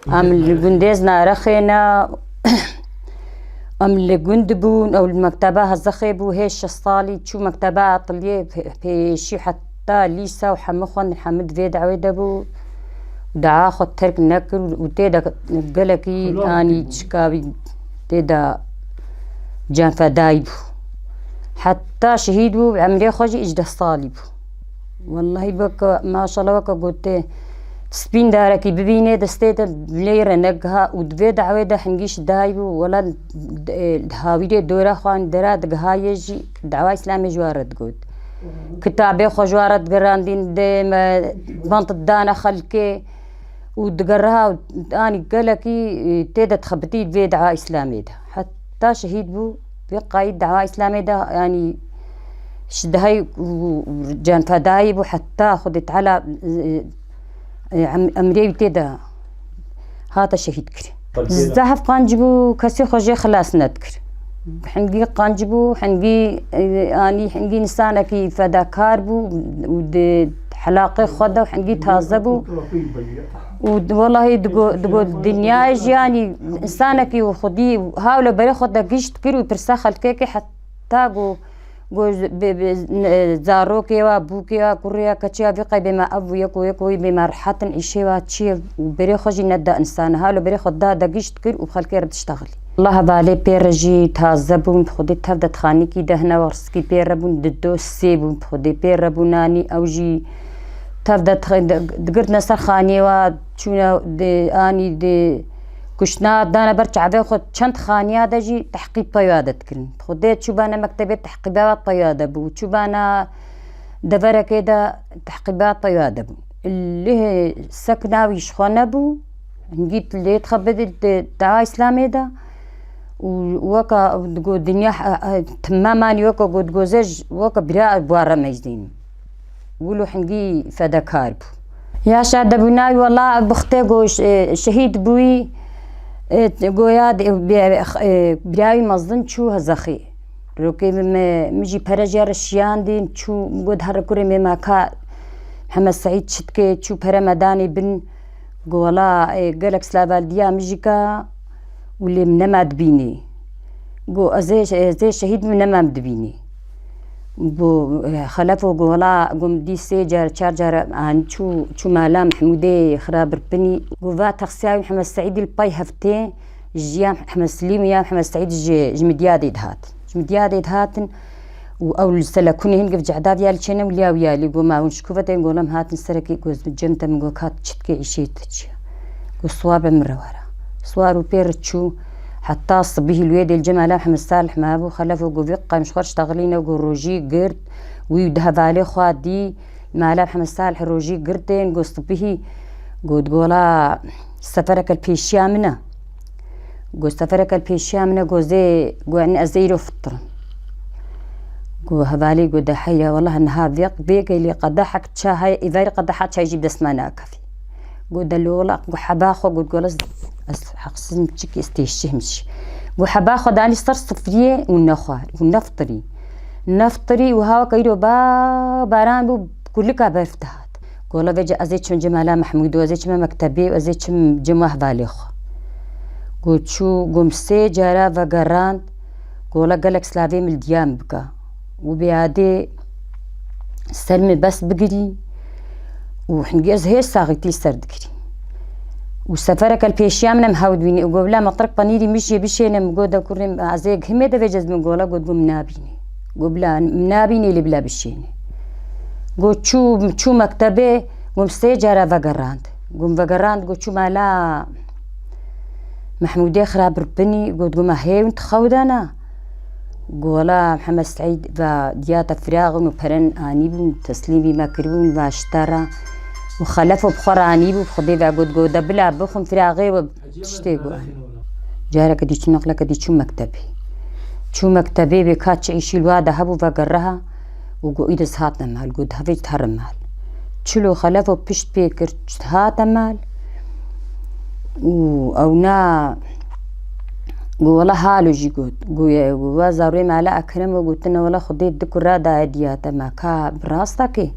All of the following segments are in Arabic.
ام الجنديز نارخينا ام الجند بون او المكتبة هزخيبو هيش الصالي تشو مكتبة طليه في شي حتى ليسا وحمخون حمد فيد عويدبو دعا خد ترك نكر وتيدا قلقي اني تشكابي تيدا جان فدايبو حتى شهيدو عمري خوجي اجده صالبو والله بك ما شاء الله بك قلت سبين داركي ببيني دستيتا بليرة نقها ودفيد عويدا حنقيش دايبو ولا هاويدي دورا خوان دراد قهايجي دعوة اسلامي جوارد قود كتابي خو جوارد قراندين دي بانت الدانا خلكي ودقرها اني قلقي تيدا تخبتي في دعوة اسلامي دا حتى شهيد بو بقايد دعوة اسلامي دا يعني شدهاي جان فدايب وحتى خدت على امري تيدا هذا شهيد كري زحف قانجبو كسي خوجي خلاص نذكر حنقي قانجبو حنقي اني حنقي نسانكي فداكار بو ود حلاقي خدا وحنقي تهذبو والله دقو الدنيا يعني انسانكي وخدي هاولا بري خدا قشت كرو برساخ الكيكي حتى جو زاروكي وابوكي وكوريا كتشيا بقى بما ابو يكو بما رحات عيشي واتشي وبري خوجي ندا انسان هالو بري خدا دقشت كر وخلكي رد تشتغلي الله بالي بيرجي تهذبون خدي تبدا تخاني كي دهنا ورسكي بيربون ددو سيبون خدي بيربوناني اوجي تبدا دقرت نصر خاني وتشونا دي اني دي كشنا دانا برجع به خد چند خانيا دجي تحقيق بيادت كن خديت شو بانا مكتبه تحقيقات بياده بو شو بانا دبره كده تحقيقات بياده بو اللي سكنا ويشخونه بو نجيت اللي تخبد الدعاء اسلامي ده ووكا دغو الدنيا تماما يوكا قد جوزج وكا براء بوارا ميزدين يقولوا حنجي فداكار بو يا شاد بناي والله بختي جوش شهيد بوي گویا بیای مزدن چو هزخی روکی مجی پرجار شیان دین چو گود هر کوری میماکا محمد سعید شتکه چو پر مدانی بن گولا گلک سلاوال دیا مجی کا ولی منمد بینی گو ازی شهید منمد بینی بو خلفو گولا گم دی سه جار چار جار عن چو مالا محمودي خراب ربني قوفا تخسياوي محمد سعيد الباي هفتين جيا محمد سليم يا محمد سعيد جمديادي دهاتن واول سلكوني هنقف جعداد يا لشنا وليا ويالي قوما ونشكوفتين قولم هاتن سركي قوز بالجنة من قوكات شتكي عشيتك قو صواب مروارا صوارو بيرتشو حتى صبيه الويد الجمال محمد صالح ما ابو خلفه قوفيقا مش خرج تغلينا وروجي قرد ويدها بالي خوادي مالا محمد صالح روجي قردين قو صبيه قو تقولا سفرك البيشيامنا قو سفرك البيشيامنا قو زي قو يعني ازيرو فطرا قو هبالي قو دحيا والله انها بيق اللي قدحك تشاهي اذا قدحت شاي يجيب دسمانا كافي قو دلولا قو حباخو قو تقولا حقسم تشكي استيشهمش وحباخو داني صار صفريه ونفطري وهاو كيرو باران بو كلكا برفتهات قولا بيجا ازيتشم جمالا محمود وازيتشم مكتبي وازيتشم جماه باليخو قلت شو قمسي جارا وقراند قولا قالك سلافي من الديام بكا وبيعادي سلمي بس بقري وحنقيز هي ساغتي سردكري وسفرك البيشيامنا مهود بيني وقبلا مطرق بنيري مشي بشينا مقودا كورم عزيق هميدا بيجز من قولا قد قم نابيني قبلا منابيني اللي بلا بشيني قلت شو مكتبي قم سيجارة وقراند قلت شو مالا محمودي خراب ربني قلت قم هاي وانت خودانا قولا محمد سعيد دياتا فراغن وبرن آنيبون تسليمي مكرون واشترا وخلفوا بخراني بخدي بعقود جودا بلا بخم فراغي وبتشتيقوا جارك دي شنو لك دي شو مكتبي بكاتش عيشي الوادا هبو فقرها وقو إيدس هاتنا مال قود هفيج تهرم مال تشلو خلفوا بشت بيكر هاتا مال أو نا ولا حالو جي قود قو زاروي مالا أكرم وقوتنا ولا خدي الدكرة دا دياتا ما كا براستاكي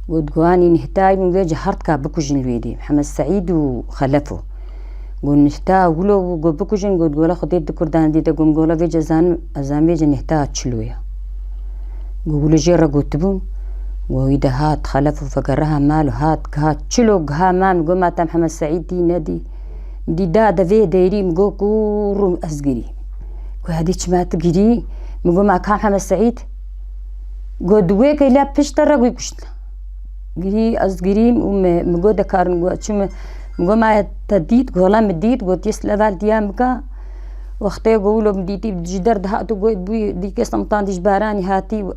قد قواني نهتاي من وجه هرتكا بكوجن الويدي محمد سعيد وخلفه قول نهتا ولو قول بكوجن قول خديت كردان دي تقوم قول في جزان أزامي جن نهتا تشلويا قول جيرا قلتبو وإذا هات خلفوا فقرها ماله هات تشلو ها مام قول ما محمد سعيد دي نادي دي دا في دايري مقول كورو أسقري وهديك ما تقري مقول ما كان محمد سعيد قول دويك إلا بشترى قول كشتنا قري أسقري مقول دكار مقول شو مقول ما تديت قولا مديت قلت يسلا ديامك وقتها قولوا مديتي بجدر دهاتو قلت بوي ديك سمطان ديش باراني هاتي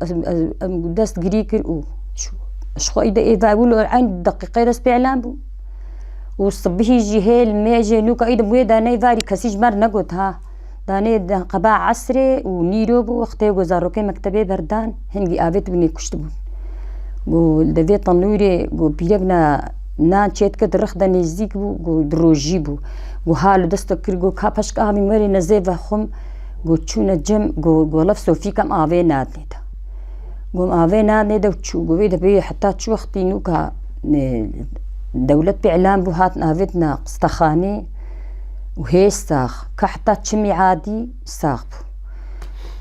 دست قريكر شو إذا يقولوا عين دقيقة دست بإعلام بو والصبحي جهيل ميجي نوكا إذا بوي داني فاري كسيج مر نقول ها داني قباع عصري ونيرو بو وقتها وزاروكي مكتبي بردان هنجي آفيت بني كشتبون قول دفي طنوري قول بيرقنا نان چیت که درخت نزدیک بو گو دروجی بو گو حال دست کر گو کاپش که همی مری نزه و خم گو چون جم گو لف سوفی کم آوه ناد نیدا گو آوه ناد نیدا و چو گو ویده بی حتی چو وقتی نو که دولت بإعلام بو هات نافتنا قسطخاني وهي ساخ كحتى تشمي عادي ساخ بو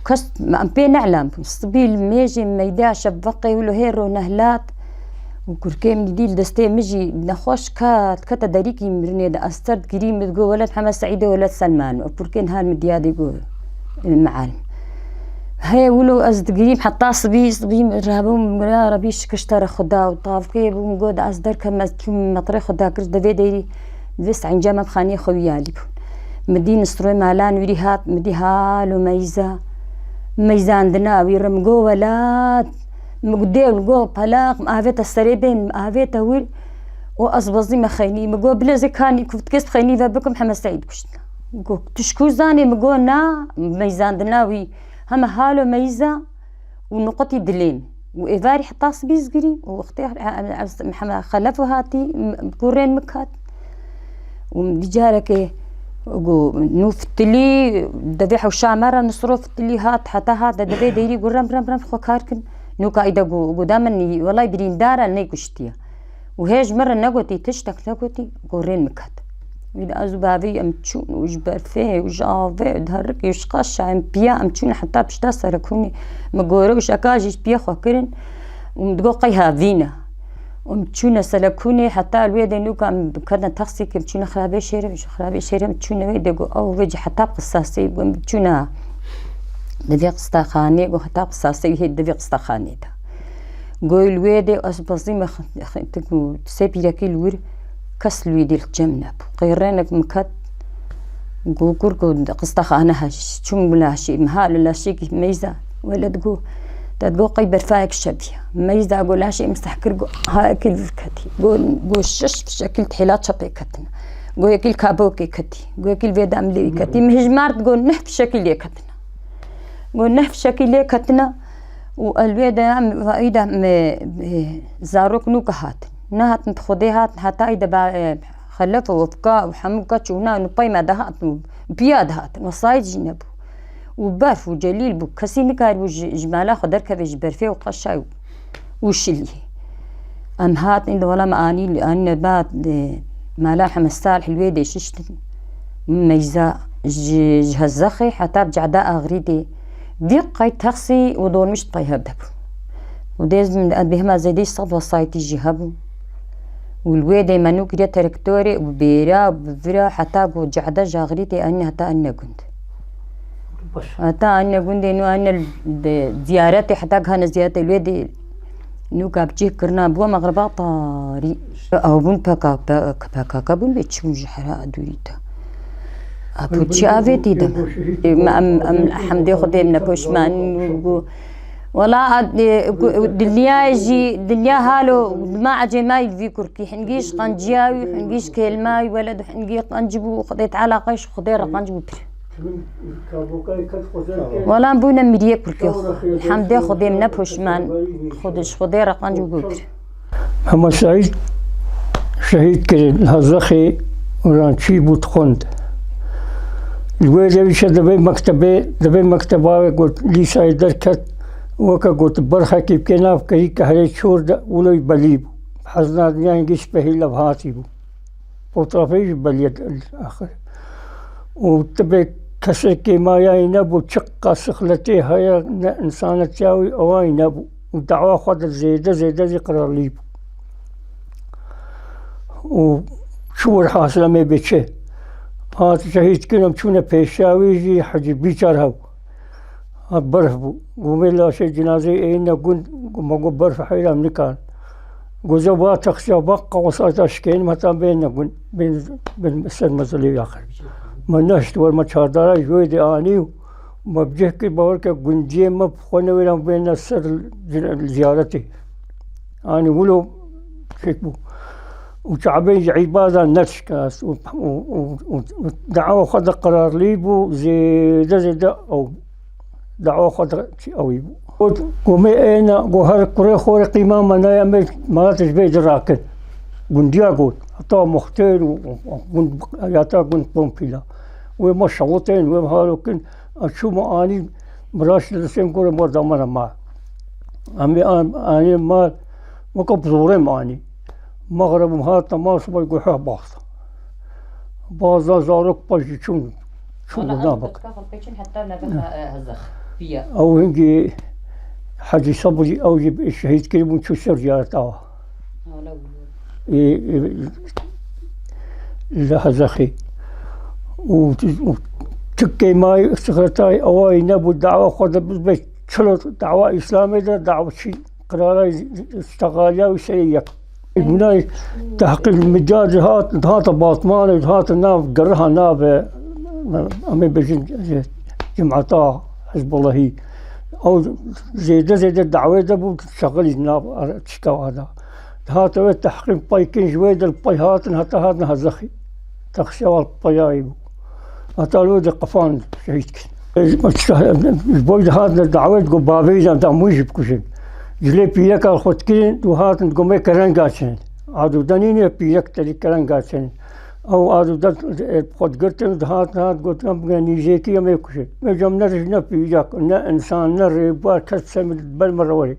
كست ما أمبين نعلم الصبيل ميجي ميدا شبقي ولو هيرو نهلات وكركيم ديل دستي مجي نخوش كتا داريكي مرني دا أسترد كريم تقول ولد محمد سعيد ولد سلمان وبركين هالمديادي يقول المعالم هاي ولو أزد قريب حتى صبي رابو يا ربي شكشتر خدا وطاف كيب ومقود أصدر كم مطري خدا كرز دفي ديري دفس عن جامع بخاني خويالي مدين استروي مالان ويريهات مدي هالو ميزة عندنا ويرمقو ولاد مقدير مقو بلاق مقافيت السريبين مقافيت هول وأصبزي ما خيني مقو بلازي كاني كنت كست خيني فبكم محمد سعيد كشتنا مقو تشكو زاني مقو نا ميزة عندنا وي هم هالو ميزة ونقطي دلين وإفاري حتى صبي صغيري واختي محمد خلفو هاتي كورين مكات ومدجارك نوفتلي دبيح وشامرة نصرف تلي هات حتى هات دبي ديري قول رم خو كاركن نوكا إذا قدامني والله برين دارا نيكشتيا وهيج مرة نقوتي تشتك نقوتي قورين مكات إذا أزبابي أمتشون وجبر فيه وجافي ودهرك يشقاش عم بيا أمتشون حتى بشتا سركوني مقورو وشكاجيش بيا خوكرن ومدقوقيها فينا ومتشون سلكوني حتى الويد نوكا كنا تخسي كمتشون خرابي شيرم متشون ويدقو أو ويجي حتى قصاصي ومتشونها دفي قسطخاني وحتى قصاصي هي دفي قسطخاني دا قول ويدي أصبصي ما تكو تسيبي لكي الور كس الويدي الجمنة قيرينك مكات قول قسطخانها شو بلا شيء مهال لا شيء ميزة ولا تقول قيبر فايك شبيه ميزة أقول لا شيء مستحكر هاكل كتي قول شش بشكل تحيلات شبيه كتنا قول يكل كابوكي كتي قول يكل فيدا أملي كتي مهجمار تقول نحف شكل يكتنا قول نحف شكل يكتنا والويدا إذا زاروك نوكا هات نهات نتخدي هات حتى إذا خلفوا وفقاء وحموكا شونا نباي ما دهات بياد هات وصايد جنبو وبارفو جليل بو كسيني كاربو جمالا خدر كبيج برفي وقشاي وشلي أم هات إذا ولا معاني لأن بعد ملاحة مسالح الويدي ششت ميزة جهزخي حتى بجعداء أغريدي دقي تخسي ودور مش طيها بدبو وديز من بهما زيدي صد وصايتي جهبو والويدي منو كريا تركتوري وبيرا وبفرا حتى جعدا جاغريتي أني حتى أني كنت حتى أني كنت إنه أنا زيارتي حتى كان زيارتي الويدي إنه كابتشي كرنا بوا مغربا طاري أو بون باكا بون بيتشون جحراء دوريتا أبوتشي أفيتي دم أم حمدي خدي من بوشمان ولا دنيا يجي دنيا هالو ما عجي ما يفي كركي حنجيش قنجياوي حنجيش كلماي ولد حنجي قنجبو خديت على قيش خدير قنجبو بر ولا بونا مريه كركي الحمد خدي من بوشمان خدش خدير قنجبو بر محمد سعيد شهيد كريم هزخي ورانشي بوتخوند الوالد بيش دبي مكتبه قلت لي سايدر كت وكا قلت برخة كيف كناف كهي كهري شور دا ولو يبليبو حزنا دنيا نجيش بهي لبهاتيبو فوترافيش باليد الآخر وتبي كسكي ما ينبو تشقى سخلتي هيا إنسانة تساوي أو ينبو ودعوة خد زيادة قرار ليبو وشو الحاصل ما بيتشي هات شهيد كلهم شونا بيشاوي جي حجي بيشار هاو برفبو وملا شي جنازي اينا قلت ما برف حيلا مكان وزبا تخشى بقى وصلت اشكين متى بيننا بين المسؤولية اخر ما نشت وما تشادر جوي دي اني ما بجهك بورك قنجي ما بخونه ولا بين السر زيارتي اني ولو شكبو وشعبي عبادة نشكاس ودعوة خد قرار ليبو زي او دعوة خد او يبو قومي انا قهر كوري خوري قيمة منا يمي ما تشبه دراكن قنديا قول حتى مختير وقند ياتا قند بومبيلا وما شغوتين وما هالوكن اشو ما اني مراش لسين كوري مردامنا ما اني ما كبزوري ماني مغرب مهات ما صبي قحه باص زارك باجي شو نابك حتى نبها هزخ فيها او هنجي حاجي صبري او جيب الشهيد كلمه شو سرجع تاع لا هزخي وتكي ماي سكرتاي او نبو الدعوه خذ بالبيت شلو دعوه اسلاميه دعوه شيء قرار استغاليه وشيء هناي تحقيق المجاز هات باطمان هات الناف قرها ناف امي بجن جمعتها حزب الله هي او زيد الدعوه دبو شغل ناف تشكاو هذا هات تحقيق بايكين جويد الباي هات هزخي تخشى البايايب هاتالو دي قفان شهيدك البويد هذا الدعوه تقول بابيزا دا موجب كشن جلي بيلك الخوتكين وهات نقومي كرنجاتشن عادو دانيني بيلك تلي كرنجاتشن او عادو دات خود قرتن هات قلت لهم نيجيكي يمي كشن مجم نرجنا بيلك نا انسان نريبا كتسم بالمروري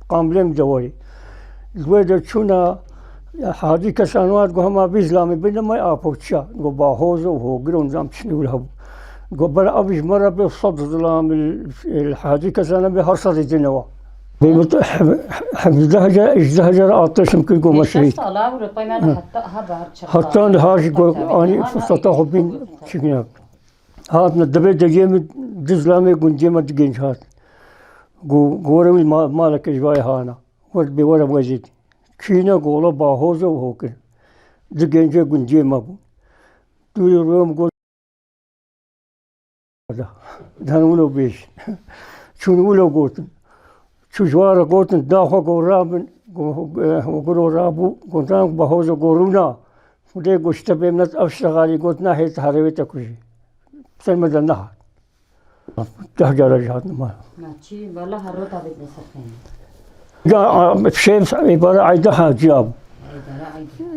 قاملين جواري الويدة شونا هذه كسانوات قهما بإسلامي بينما يأبوتشا قبا هوزو وهو قرون زام شنو لهبو قبل أبيش مرة بصد ظلام الحادي كسانا بهرصة الجنوا حفظها اجزهجر آتش ممكن قوم شهيد حتى هاش أني فستاه بين شكنا هات ندبي دجيم دزلامي قنجيم دجينش هات قوري مالك جواي هانا ورد بورا وزيد كينا قولا باهوزو وهوكر دجينش قنجيم أبو تولي روم قول دهنولو بيش شنولو قوتن شجوار قوتن داخو قرابن وقرو رابو قوتان بهوزو قرونا ودي قشتبه منت أفشتغالي قوتنا هي تحريويتا كشي سلمة دنها تهجر جهات ما ماشي والله هروتا بدنا سخين جا بشيء عبارة عيدها جاب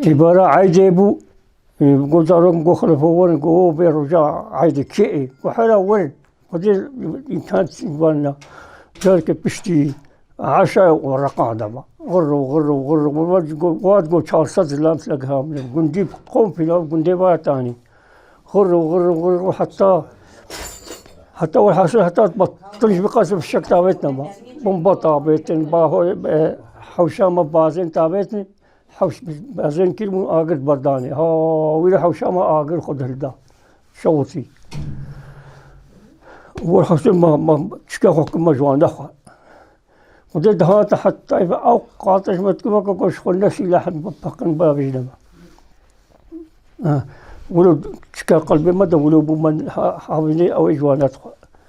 عبارة عيدبو قدرهم قخلف ورن قو بيرجع عيد كئي وحلا ورد ودي إن كانت بالنا ذلك بشتي عشاء ورقع دما غرو واد شارسات لام تلقاها من قنديب قوم في لام قنديب تاني غرو حتى والحاصل حتى بطلش بقاسم الشك تابتنا ما بمبا تابتن باهو حوشام بازين تابتني حوش بازين كلمة آقر برداني ها ويلا حوشام آقر خد هلدا شوتي والحاصل ما تشكا حكم جوان دخل ودي دهات حتى أو قاطش ما تكما كوش خلنا سلاح بقن بابجنا ولو تشكا قلبي مدى ولو بمن حاولني أو إجوانات